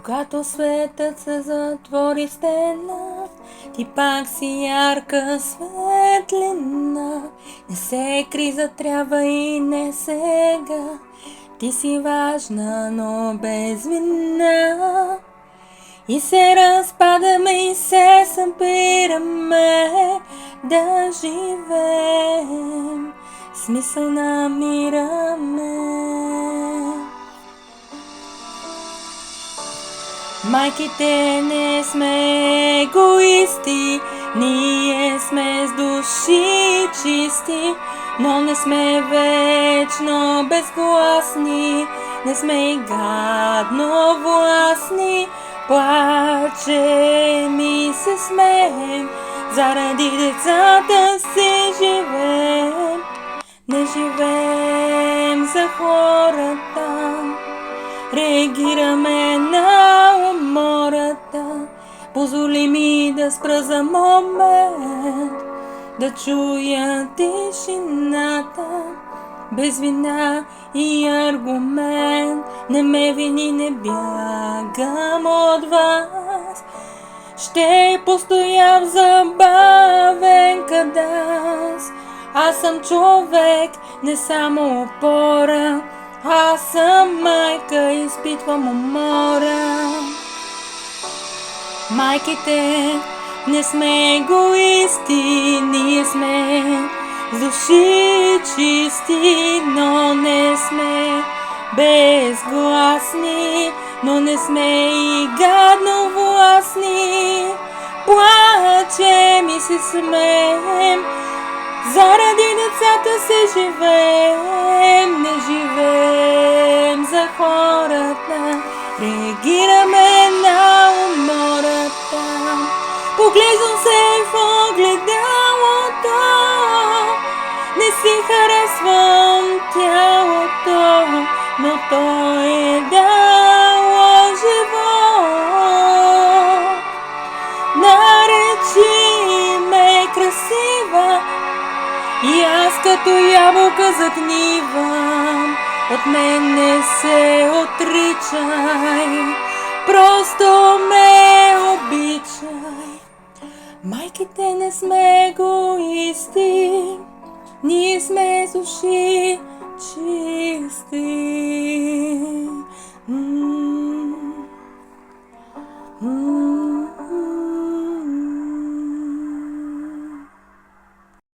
Когато светът се затвори в стена, ти пак си ярка светлина. Не се криза трябва и не сега. Ти си важна, но без вина. И се разпадаме и се събираме да живеем, смисъл намираме. Майките не сме егоисти, ние сме с души чисти, но не сме вечно безгласни, не сме и гадно властни. Плачем и се смеем, заради децата си живеем, не живеем за хората. Реагираме на умората. Позволи ми да спра за момент, да чуя тишината. Без вина и аргумент, не ме вини, не бягам от вас. Ще постоя в забавен кадас. Аз съм човек, не само опора. Аз съм майка, изпитвам умора. Майките не сме егоисти, ние сме с души чисти, но не сме безгласни, но не сме и гадно властни. Плачем и се смеем, заради децата си живеем, не живеем за хората. Реагираме на умората. Поглеждам се в огледалото, не си харесвам тялото, но то е дало живот. Наречи ме красива и аз като ябълка загнивам. От мен не се отричай, просто ме обичай. Майките не сме егоисти, ние сме с души чисти.